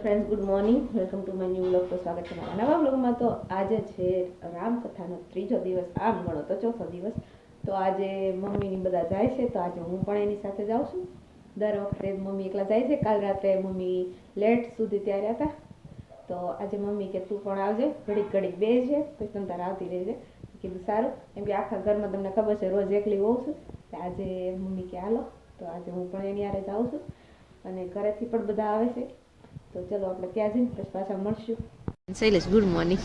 Friends good morning, welcome to my new vlog. તો સ્વાગત છે મારા નવા વ્લોગમાં. તો આજે છે રામકથાનો ત્રીજો દિવસ, આમ ગણો તો ચોથો દિવસ. તો આજે મમ્મીની બધા જાય છે, તો આજે હું પણ એની સાથે જાઉં છું. દર વખતે મમ્મી એકલા જાય છે. કાલ રાત્રે મમ્મી લેટ સુધી ત્યારે હતા, તો આજે મમ્મી કે તું પણ આવજે, ઘડીક ઘડીક બે છે પછી તમે તારે આવતી રહેજે. કીધું સારું, કેમ કે આખા ઘરમાં તમને ખબર છે રોજ એકલી હોઉં છું. આજે મમ્મી કે હાલો, તો આજે હું પણ એની હારે જાઉં છું અને ઘરેથી પણ બધા આવે છે. તો ચલો આપણે ત્યાં જઈને પછી પાછા મળશું. Shailesh good morning.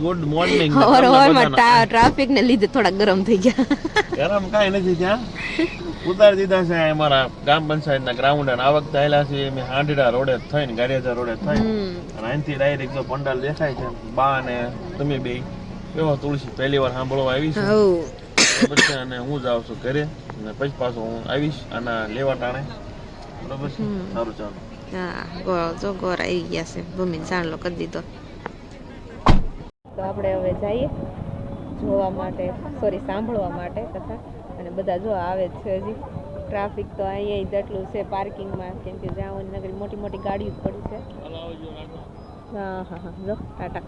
Good morning. હવારમાં ટ્રાફિક ને લીધે થોડા ગરમ થઈ ગયા. ગરમ કાઈ નથી ત્યાં, ઉતારી દીધા છે અમારા ગ્રામ પંચાયતના ગ્રાઉન્ડ. અને આ વખતે આવેલા છે અમે હાંડીડા રોડે થઈને, ગારિયાજા રોડે થઈને, અને અહીંથી ડાયરેક્ટ જો પંડાલ દેખાય છે. બા અને તમે બે કેવો તુલસી પહેલી વાર સાંભળવા આવી છે પછી, અને હું જાઉં છું ઘરે, અને પછી પાછો હું આવીશ આના લેવા ટાણે. બરોબર છે, સારું ચાલો. હા, જો ગોર આવી ગયા છે, ભૂમિ ચાંદલો કરી દીધો. તો આપણે હવે જઈએ જોવા માટે, સોરી સાંભળવા માટે કથા. અને બધા જો આવે છે. હજી ટ્રાફિક તો અહીંયા જેટલું છે પાર્કિંગમાં, કેમ કે જ્યાં નગરી મોટી મોટી ગાડીઓ પડી છે. હા હા હા, જો ટાટા.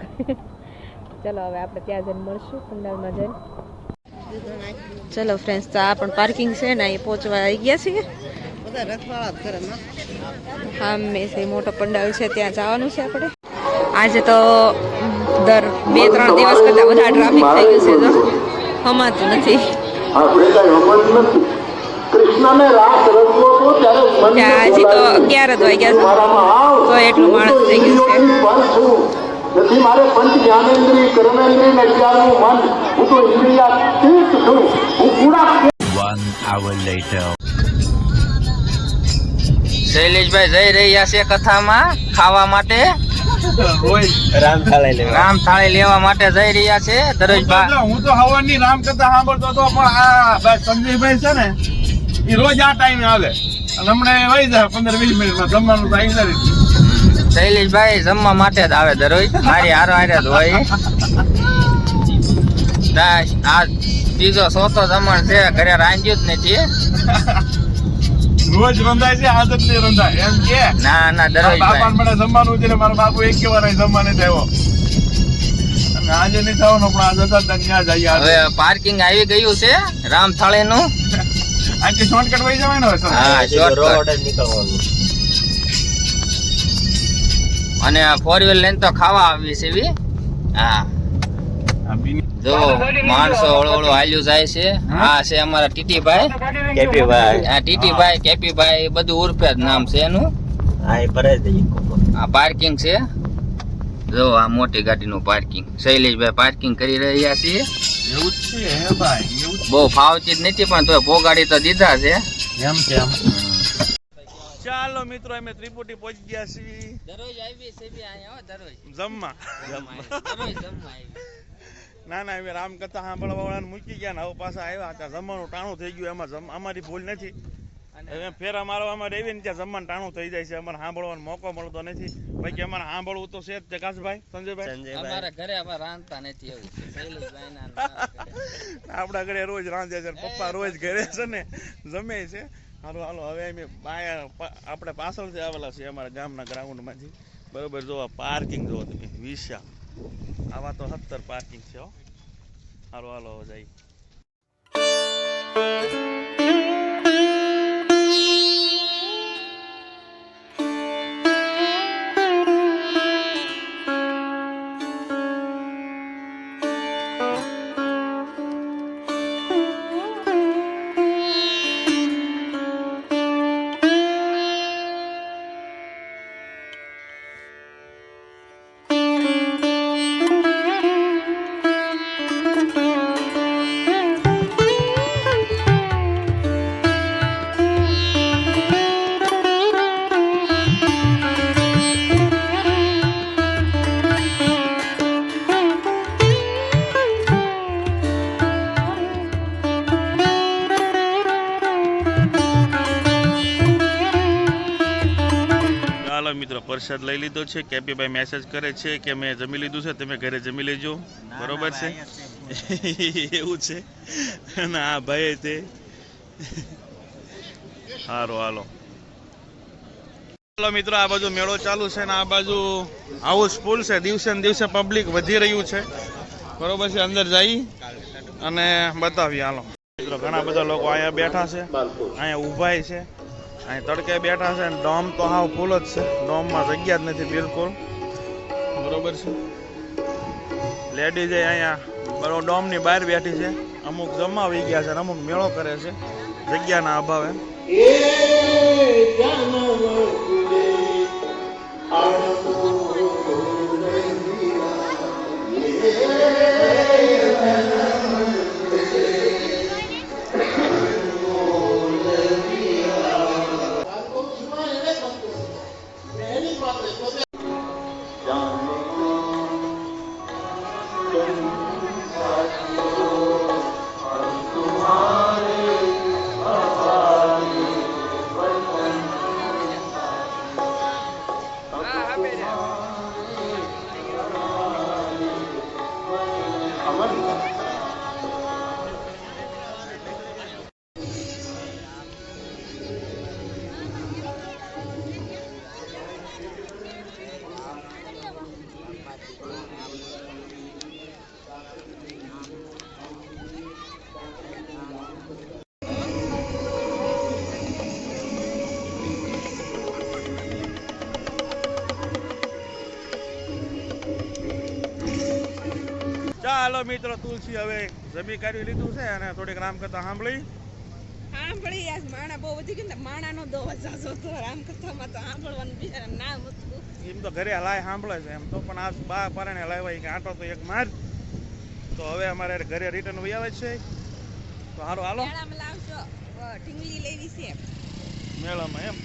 ચલો હવે આપણે ત્યાં જઈને મળશું, પંડાલમાં જઈને. ચલો ફ્રેન્ડ્સ, તો આ પણ પાર્કિંગ છે ને, અહીં પહોંચવા આવી ગયા છીએ. હા, મેં મોટો પંડાલ છે, ત્યાં જવાનું છે આપણે. આજે તો દર 2-3 દિવસ કરતા વધારે ટ્રાફિક થઈ ગયું છે, તો હમાતું નથી. હજી તો 11 જ વાગ્યા તો એટલું માણસ થઈ ગયું છે. નથી મારે પંચ જ્ઞાનેન્દ્રિય કર્મેન્દ્રિય ને જ્ઞાનનું મન, હું તો ઇન્દ્રિયા તીર્થ છું, હું પૂરા. 1 hour later. શૈલેષભાઈ જઈ રહ્યા છે કથામાં ખાવા માટે, રામ થાળી લેવા માટે જઈ રહ્યા છે. દરરોજભાઈ હું તો હવાની રામકથા સાંભળતો હતો, પણ આ સંજયભાઈ છે ને, એ રોજ આ ટાઈમે આવે. હમણાં વહી જાય 15-20 મિનિટમાં જમવાનું તો આવી જાય. શૈલેષભાઈ જમવા માટે જ આવે દરરોજ, મારી હારો હારે જ હોય. આ ત્રીજો ચોથો જમણ છે, ઘરે રાંધ્યું જ નથી. રોજ રંધાય છે, આદત નહીં રંધાય એમ કે. ના દરરોજ બાપા મને જમવાનું છે, મારા બાપુ એક વાર જમવા નથી આવ્યો. અને આજે નહીં થવાનો, પણ આજે હતા ત્યાં જઈએ. હવે પાર્કિંગ આવી ગયું છે રામ થાળી નું. આજે શોર્ટકટ વહી જવાય ને. હા, શોર્ટકટ નીકળવાનું. અને 4 વ્હીલ લઈને તો ખાવા આવી છે એવી. હા, જો માણસો હળવળો હાલ્યું જાય છે. આ છે અમારા ટીટીભાઈ, કેપીભાઈ. આ ટીટીભાઈ, કેપીભાઈ બધું ઉર્ફે જ નામ છે એનું. આ પાર્કિંગ છે, જો આ મોટી ગાડીનું પાર્કિંગ. શૈલેષભાઈ પાર્કિંગ કરી રહ્યા છીએ. એવું જ છે હે ભાઈ, એવું બહુ ફાવતી જ નથી, પણ તો પોગાડી તો દીધા છે એમ છે એમ. ચાલો મિત્રો, અમે ત્રિપુટી પહોંચી ગયા છીએ. દરરોજ આવી છે બી અહીંયા દરરોજ જમવા. દરરોજ જમવા આવી. ના અમે રામકથા સાંભળવા વાળાને મૂકી ગયા ને હવે પાછા આવ્યા. ત્યાં જમવાનું ટાણું થઈ ગયું, એમાં અમારી ભૂલ નથી. હવે ફેરા મારવામાં રહી ને ત્યાં જમવાનું ટાણું થઈ જાય છે, અમારે સાંભળવાનો મોકો મળતો નથી. બાકી અમારે સાંભળવું તો છે જ. પ્રકાશભાઈ, સંજયભાઈ, અમારા ઘરે અમે રાંધતા નથી એવું. આપણા ઘરે રોજ રાંધે છે, પપ્પા રોજ ઘરે છે ને જમે છે. હાલો હાલો, હવે અમે આપણે પાછળથી આવેલા છીએ અમારા ગામના ગ્રાઉન્ડમાંથી. બરોબર, જો પાર્કિંગ જુઓ તમે, વિશાળ. આવા તો 17 પાર્કિંગ છે. હાલો હાલો જાય. મિત્રો પ્રસાદ લઈ લીધો છે. કેપીભાઈ મેસેજ કરે છે કે મેં જમી લીધું છે, તમે ઘરે જમી લેજો. બરોબર છે, એવું છે. અને આ ભાઈ તે સારું હાલો. ચાલો મિત્રો, આ બાજુ મેળો ચાલુ છે ને આ બાજુ હાઉસફુલ છે. દિવસે ને દિવસે પબ્લિક વધી રહ્યું છે. બરોબર છે, અંદર જઈ અને બતાવીએ. હાલો મિત્રો, ઘણા બધા લોકો અહીંયા બેઠા છે, અહીંયા ઊભા છે, અહીં તડકે બેઠા છે. ડોમ તો હાવ ફૂલ જ છે, ડોમમાં જગ્યા જ નથી બિલકુલ. બરોબર છે, લેડીઝ અહીંયા બરોબર ડોમની બહાર બેઠી છે. અમુક જમવા આવી ગયા છે, અમુક મેળો કરે છે જગ્યાના અભાવે. ચાલો મિત્રો, તુલસી હવે જમી કરી લીધું છે અને થોડીક રામકથા સાંભળી. આજ માણા બહુ વધી ગયું ને, માણાનો દો જાજો તો રામકથામાં તો સાંભળવાનું બિચારા નામ હતું. એમ તો ઘરે લાય સાંભળે છે એમ તો, પણ આ બા પરણે લાવ્યા કે આટો તો એક માર. તો હવે અમારે ઘરે રિટર્ન વહી આવે છે. તો હાલો હાલો મેળામાં લાવજો, ઢીંગલી લેવી છે મેળામાં. એમ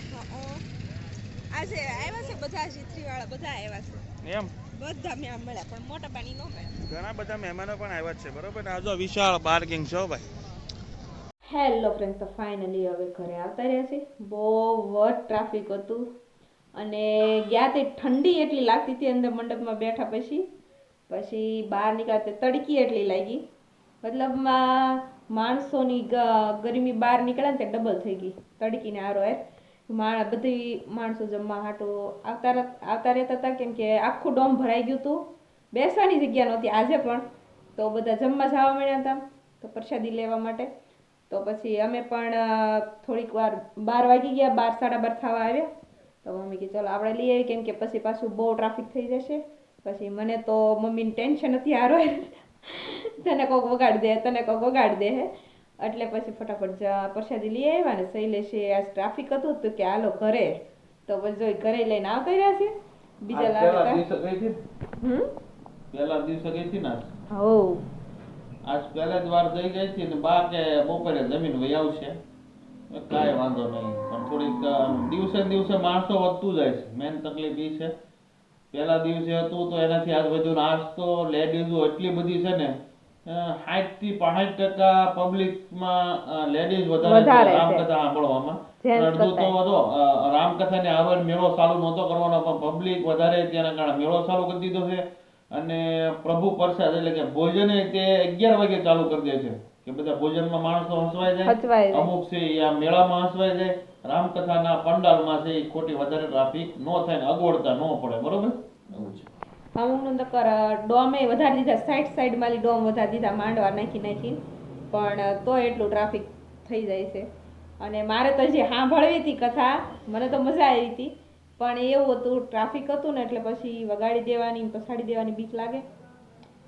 આજે આવ્યા છે બધા, ચિત્રીવાળા બધા આવ્યા છે. એમ બધા મેં મળ્યા, પણ મોટા પાણી નો મળ્યા. ઘણા બધા મહેમાનો પણ આવ્યા છે. બરોબર ને, આ જો વિશાળ પાર્કિંગ છે ભાઈ. હેલો ફ્રેન્ડ, તો ફાઇનલી હવે ઘરે આવતા રહ્યા છે. બહુ જ ટ્રાફિક હતું અને ગયા તે ઠંડી એટલી લાગતી હતી અંદર મંડપમાં બેઠા. પછી બહાર નીકળ્યા તડકી એટલી લાગી, મતલબમાં માણસોની ગરમી બહાર નીકળ્યા ને તે ડબલ થઈ ગઈ તડકીને આરો. બધી માણસો જમવા હાટો આવતા રહેતા હતા, કેમ કે આખું ડોમ ભરાઈ ગયું હતું, બેસવાની જગ્યા નહોતી આજે પણ. તો બધા જમવા જવા મળ્યા હતા તો પ્રસાદી લેવા માટે. તો પછી અમે પણ થોડીક વાર 12 વાગી ગયા, 12 સાડા 12 થવા આવ્યા. તો મમ્મી કે ચલો આપણે લઈ આવી, કેમ કે પછી પાછું બહુ ટ્રાફિક થઈ જશે. પછી મને તો મમ્મીની ટેન્શન હતી હારો, તને કોક વગાડી દે, તને કોક વગાડી દે હે. એટલે પછી ફટાફટ પ્રસાદી લઈ આવ્યા ને શૈલેષે આજ ટ્રાફિક હતું તો કે હાલો ઘરે. તો પછી જોઈ ઘરે લઈને આવતા રહ્યા છે. બીજા પહેલા દિવસે ગઈ હતી ને હો, આજ પહેલા જ વાર જઈ ગઈ હતી ને બા કે બપોરે જમીન વહી આવશે. કાંઈ વાંધો નહીં, પણ થોડીક દિવસે માણસો વધતું જાય છે. મેન તકલીફ એ છે, પહેલા દિવસે હતું તો એનાથી આજ વધુ. આજ તો લેડીઝો એટલી બધી છે ને, 60 થી 65% પબ્લિકમાં લેડીઝ વધારે રામકથા સાંભળવામાં. અડધું તો હતો રામકથાને આવર મેળો ચાલુ નહોતો કરવાનો, પણ પબ્લિક વધારે તેના કારણે મેળો ચાલુ કરી દીધો છે. અને પ્રભુ પ્રસાદ એટલે કે ભોજન તે 11 વાગે ચાલુ કરી દે છે, કે બધા ભોજનમાં માણસો હસવાઈ જાય. અમુક છે આ મેળામાં હસવાઈ જાય, રામકથાના પંડાલમાં છે ખોટી વધારે ટ્રાફિક ન થાય ને અગવડતા ન પડે. બરોબર, એવું છે. અમુકનું તો ડોમે વધારી દીધા, સાઈડ માલી ડોમ વધારી દીધા, માંડવા નાખી પણ તો એટલું ટ્રાફિક થઈ જાય છે. અને મારે તો જે સાંભળવી હતી કથા, મને તો મજા આવી હતી, પણ એવું હતું ટ્રાફિક હતું ને એટલે પછી વગાડી દેવાની પછાડી દેવાની બીક લાગે.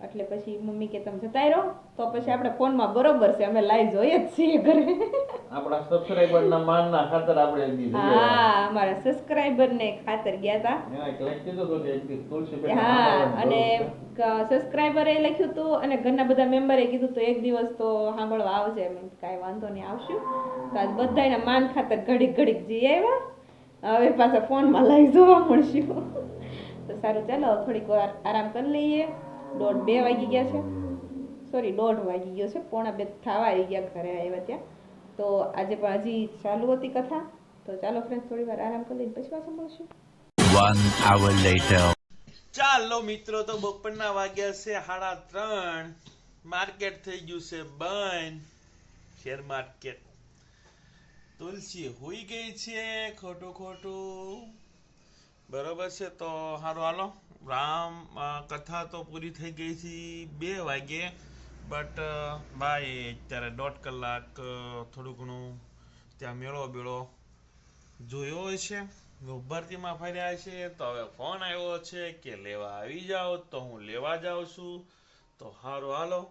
એટલે પછી મમ્મી કે તમે જતા રહો. તો પછી આપણે ફોનમાં બરોબર છે, અમે લાઈવ જોઈએ જ છીએ ઘરે. આપણા સબસ્ક્રાઇબરના માનના ખાતર આપણે હા, અમારા સબસ્ક્રાઇબરને ખાતર ગયા હતા. હા, અને સબસ્ક્રાઇબરે લખ્યું હતું અને ઘરના બધા મેમ્બરે કીધું તો એક દિવસ તો સાંભળવા આવશે. કાંઈ વાંધો નહીં, આવશું. તો આજ બધાના માન ખાતર ઘડીક જઈ આવ્યા. હવે પાછા ફોનમાં લાઈવ જોવા મળશું. તો સારું, ચાલો થોડીક વાર આરામ કરી લઈએ. 1:30 વાગી ગયા છે, સોરી 1:30 વાગી ગયો છે, 1:45 થવા આવી ગયા ઘરે આવ્યા ત્યાં. તો આજે પણ હજી ચાલુ હતી કથા. તો ચાલો ફ્રેન્ડ, થોડી વાર આરામ કરી લઈને પછી પાછું મળશું. 1 hour later. ચાલો મિત્રો, તો બપોરના વાગ્યા છે 3:30. માર્કેટ થઈ ગયું છે બંધ, શેર માર્કેટ. તુલસી હોઈ ગઈ છે ખોટું. બરોબર છે. તો સારું હાલો, રામ કથા તો પૂરી થઈ ગઈ હતી 2 વાગ્યે, બટ ભાઈ અત્યારે 1.5 કલાક થોડું ઘણું ત્યાં મેળો બેળો જોયો હશે, ભરતીમાં ફર્યા છે. તો હવે ફોન આવ્યો છે કે લેવા આવી જાઓ, તો હું લેવા જાઉં છું. તો સારું હાલો,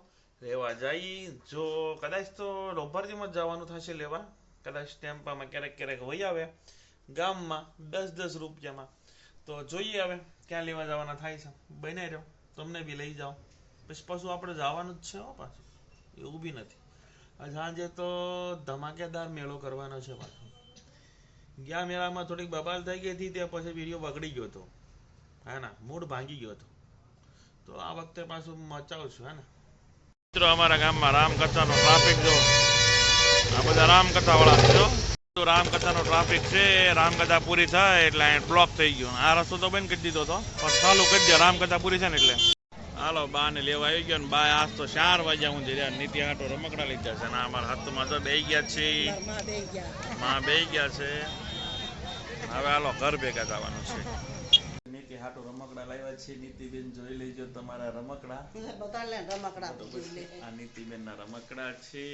લેવા જઈ. જો કદાચ તો ભરતીમાં જ જવાનું થશે લેવા, કદાચ ટેમ્પામાં ક્યારેક ક્યારેક વહી આવે ગામમાં 10-10 રૂપિયામાં. તો જોઈએ હવે ક્યાં લેવા જવાના થાય છે. બને રહ્યો, તમને બી લઈ જાઓ, પછી પાછું આપણે જવાનું જ છે. પાછું એવું બી નથી. સાંજે તો ધમાકેદાર મેળો કરવાનો છે પાછો. ગયા મેળામાં થોડીક બબાલ થઈ ગઈ હતી, ત્યાં પછી વિડીયો બગડી ગયો હતો, હા ના, મૂડ ભાંગી ગયો હતો. તો આ વખતે પાછું મચાવું છું, હે ને મિત્રો. અમારા ગામમાં રામકથાનો ટ્રાફિક જો, આ બધા રામકથા વાળા છે. જો રામકથાનો ટ્રાફિક છે, રામકથા પૂરી થાય એટલે અહીં બ્લોક થઈ ગયો. આ રસ્તો તો બંધ કરી દીધો હતો, પણ ચાલુ કરી દે રામકથા પૂરી છે ને એટલે. હાલો, બા ને લેવા આવી ગયો ને બા આજ તો 4 વાગ્યા હું જઈ રહ્યા. નીતિ હાટો રમકડા લીધા છે ને અમારા હાથમાં તો બેહી ગયા છે, માં બેહી ગયા છે. હવે હાલો ઘર ભેગા જવાનું છે. નીતિ હાટો રમકડા લાવ્યા છે. નીતિબેન જોઈ લેજો તમારા રમકડા. આ નીતિબેન ના રમકડા છે,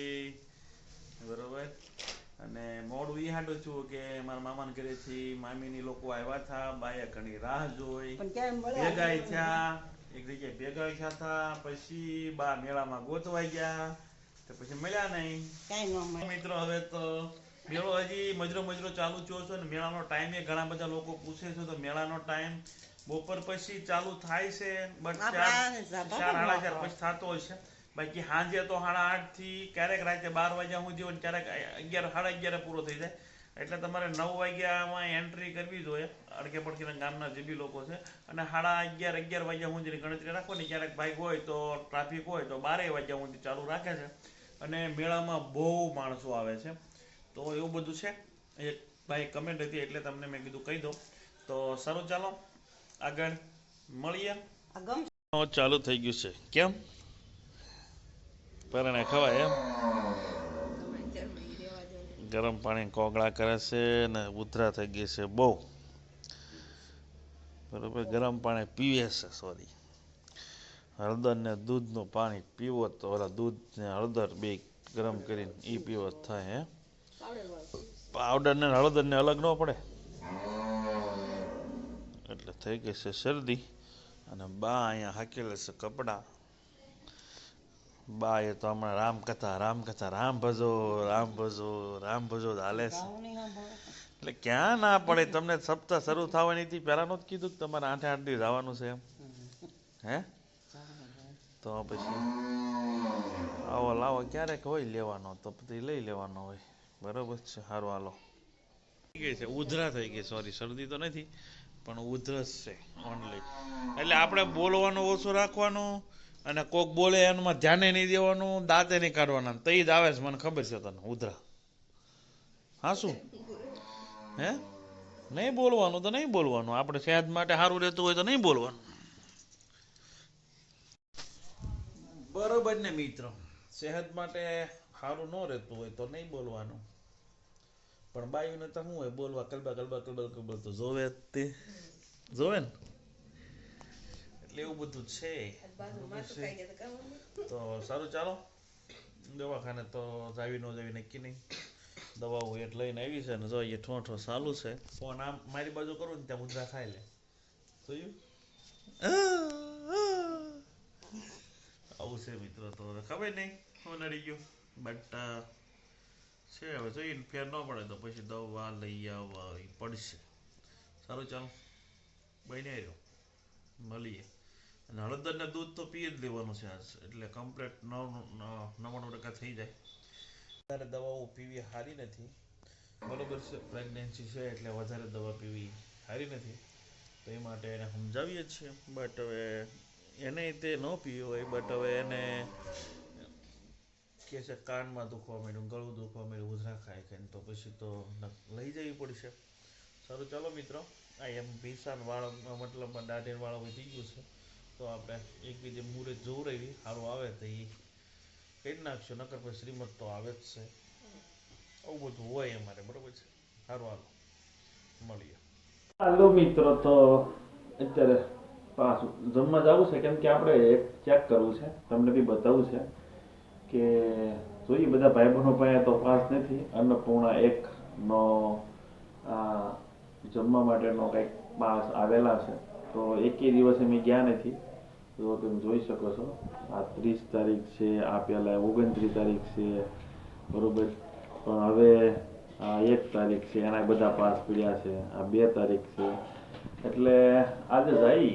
બરોબર. અને મોડું ઈ હાટું છું કે મારા મામાને ઘરેથી મામીની લોકો આવ્યા હતા, બાએ ઘણી રાહ જોઈ, ભેગા થયા, એક જગ્યાએ ભેગા થયા હતા. પછી બા મેળામાં ગોતવાઈ ગયા, તો પછી મળ્યા નહીં. મિત્રો હવે તો મેળો હજી મજરો ચાલુ થયો છે ને મેળાનો ટાઈમ એ ઘણા બધા લોકો પૂછે છે. તો મેળાનો ટાઈમ બપોર પછી ચાલુ થાય છે, બટ 4-4:30 પછી થતો હશે. બાકી સાંજે તો 8:30 થી ક્યારેક રાતે 12 વાગ્યા સુધી હોય, ક્યારેક 11-11:30 પૂરો થઈ જાય. એટલે તમારે 9 વાગ્યામાં એન્ટ્રી કરવી જોઈએ અડકે પડખીના ગામના જે બી લોકો છે. અને 11:30-11 વાગ્યા સુધીની ગણતરી રાખવાની. ક્યારેક બાઇક હોય તો ટ્રાફિક હોય તો 12 વાગ્યા સુધી ચાલુ રાખે છે. અને મેળામાં બહુ માણસો આવે છે. તો એવું બધું છે. એક ભાઈ કમેન્ટ હતી એટલે તમને મેં કીધું કહી દો. તો સારું, ચાલો આગળ મળીએ. ચાલુ થઈ ગયું છે. કેમ પરણે ખવાય એમ? ગરમ પાણી કોગળા કરે છે ને ઉધરા થઈ ગઈ છે બહુ, બરોબર. ગરમ પાણી પીવે છે, સોરી, હળદર ને દૂધનું પાણી પીવો તો ઓલા દૂધ ને હળદર બે ગરમ કરીને ઈ પીવો થાય. હે, પાવડર ને હળદર ને અલગ ન પડે એટલે થઈ ગઈ છે શરદી. અને બા અહીંયા હાકેલે છે કપડા. બા એ તો હમણાં રામકથા રામ ભજો હાલે છે. એટલે ક્યાં ના પડે તમને? સપ્તાહ શરૂ થવાની હતી પહેલા નું જ કીધું કે તમારે 8-8 દી જવાનું છે એમ. હે, તો પછી આવો લાવો ક્યારેક હોય લેવાનો તો પછી લઈ લેવાનો હોય, બરોબર છે. સારું હાલો. થઈ ગઈ છે ઉધરા થઈ ગઈ, સોરી, શરદી તો નથી પણ ઉધરસ છે ઓનલી. એટલે આપણે બોલવાનું ઓછું રાખવાનું, અને કોક બોલે એમાં ધ્યાને નહીં દેવાનું, દાંતે નહીં કાઢવાના, તો જ આવે છે. મને ખબર છે તને ઉધરા. હા શું? હે, નહીં બોલવાનું તો નહીં બોલવાનું. આપણે સેહત માટે સારું રહેતું હોય તો નહીં બોલવાનું, બરોબર ને મિત્રો? સેહત માટે સારું ન રહેતું હોય તો નહીં બોલવાનું. પણ બાયુને તો શું હોય, બોલવા કલબા તો જોવે તે જોવે ને, એટલે એવું બધું છે. તો સારું, ચાલો દવાખાને તો જાવી ન જાવી નક્કી નહીં. દવાઓ એટ લઈને આવી છે ને જોઈએ ઠોઠો ચાલુ છે. ફોન આમ મારી બાજુ કરું ને ત્યાં ઉધરા ખાઈ લે. જોયું? આવું છે મિત્રો. તો ખબર નહીં શું નડી ગયું, બટ છે. હવે જોઈએ, ફેર ન પડે તો પછી દવા લઈ આવવા પડશે. સારું, ચાલો બને રહ્યો, મળીએ. અને હળદર ને દૂધ તો પી જ લેવાનું છે આજ, એટલે કમ્પ્લીટ 99% થઈ જાય. વધારે દવાઓ પીવી સારી નથી, બરોબર છે. પ્રેગ્નન્સી છે એટલે વધારે દવા પીવી સારી નથી. તો એ માટે એને સમજાવીએ છીએ. બટ હવે એને તે ન પીવું હોય, બટ હવે એને કે છે કાનમાં દુખવા માંડ્યું, ગળું દુખવા માંડ્યું, ઉધરા ખાય ખાઈને, તો પછી તો લઈ જવી પડશે. સારું, ચાલો મિત્રો. આ એમ ભીસાન વાળો મતલબ દાઢેર વાળો થઈ ગયું છે. તો આપણે એક બીજે મુહૂર્ત જોવું રહી સારું આવે તો એ કહી નાખશું, નકર પછી શ્રીમત તો આવે જ છે. આવું બધું હોય અમારે, બરોબર છે. સારું હાલો, મળીએ. હાલો મિત્રો, તો અત્યારે પાછું જમવા જવું છે, કેમ કે આપણે એક ચેક કરવું છે, તમને બી બતાવવું છે કે જોઈએ બધા ભાઈ બહેનો પાસે તો પાસ નથી. અન્નપૂર્ણા 1 નો જમવા માટેનો કંઈક પાસ આવેલા છે, તો એકે દિવસે મેં ગયા નથી. તો તમે જોઈ શકો છો, આ 30 તારીખ છે, આ પહેલા 29 તારીખ છે, બરોબર. પણ હવે આ 1 તારીખ છે, એના બધા પાસ પડ્યા છે. આ 2 તારીખ છે, એટલે આજે જઈ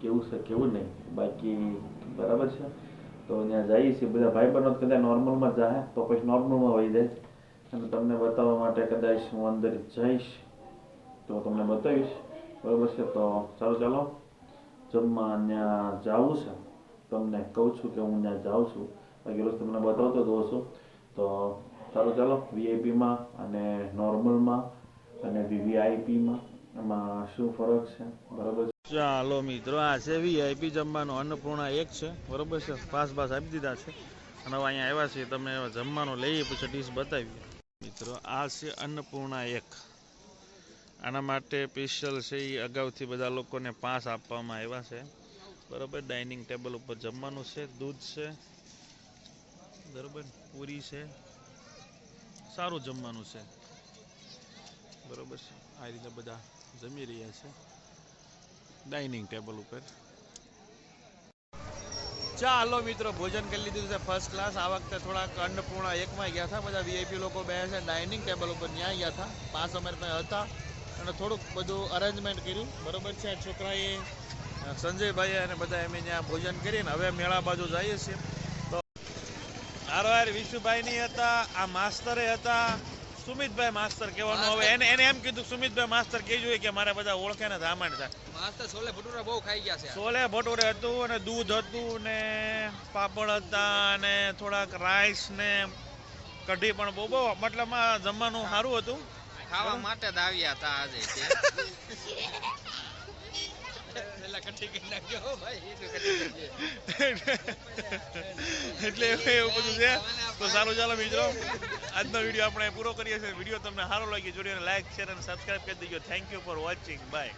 કેવું છે કેવું નહીં, બાકી બરાબર છે. તો ત્યાં જઈએ છીએ બધા ભાઈ બહેનો, કદાચ નોર્મલમાં જાય તો પછી નોર્મલમાં વહી જાય. અને તમને બતાવવા માટે કદાચ હું અંદર જઈશ તો તમને બતાવીશ, બરાબર છે. તો ચાલો જમવા ત્યાં જાવું છે, તમને કહું છું કે હું ત્યાં જાઉં છું, બાકી રોજ તમને બતાવતો જ હોઉં છું. તો ચાલો વીઆઈપીમાં અને નોર્મલમાં અને વીવીઆઈપીમાં એમાં શું ફરક છે, બરાબર. ચાલો મિત્રો, આ છે વીઆઈપી જમવાનું. અન્નપૂર્ણા 1 છે, બરોબર છે. પાસ આપી દીધા છે અને હવે અહીંયા આવ્યા છીએ, તમને જમવાનું લઈએ પછી ડીશ બતાવીએ. મિત્રો, આ છે અન્નપૂર્ણા 1. આના માટે સ્પેશિયલ છે એ અગાઉથી બધા લોકોને પાસ આપવામાં આવ્યા છે, બરોબર. ડાઇનિંગ ટેબલ ઉપર જમવાનું છે, દૂધ છે, બરોબર, પૂરી છે, સારું જમવાનું છે, બરોબર છે. આ રીતે બધા જમી રહ્યા છે ડાઇનિંગ ટેબલ ઉપર. ચાલો મિત્રો, ભોજન કરી લીધું છે ફર્સ્ટ ક્લાસ. આ વખતે થોડાક અન્નપૂર્ણા 1માં ગયા હતા, બધા વીઆઈપી લોકો બેસે છે ડાઇનિંગ ટેબલ ઉપર, ત્યાં ગયા હતા. પાસ અમારે પાસે હતા અને થોડુંક બધું અરેન્જમેન્ટ કર્યું, બરોબર છે. છોકરાએ સંજયભાઈ અને બધા એમ ત્યાં ભોજન કરીને હવે મેળા બાજુ જઈએ છીએ. તો હારો વિશુભાઈ ની હતા, આ માસ્તરે હતા, સુમિતભાઈ માસ્તર કહેવાનું. હવે એને એમ કીધું સુમિતભાઈ માસ્તર કહેજો કે મારે બધા ઓળખે ને ધામણ થાય. માસ્તર છોલે ભટુરા બહુ ખાઈ ગયા છે. છોલે ભટુરે હતું અને દૂધ હતું ને પાપડ હતા અને થોડાક રાઈસ ને કઢી પણ બહુ મતલબ જમવાનું સારું હતું. ખાવા માટે જ આવ્યા હતા આજે. એટલે એવું બધું છે. તો સારું, ચાલો મિત્રો, આજનો વિડીયો આપણે પૂરો કરીએ છીએ. વિડીયો તમને સારો લાગ્યો, જોડીને લાઈક, શેર અને સબસ્ક્રાઇબ કરી દેજો. Thank you for watching. By.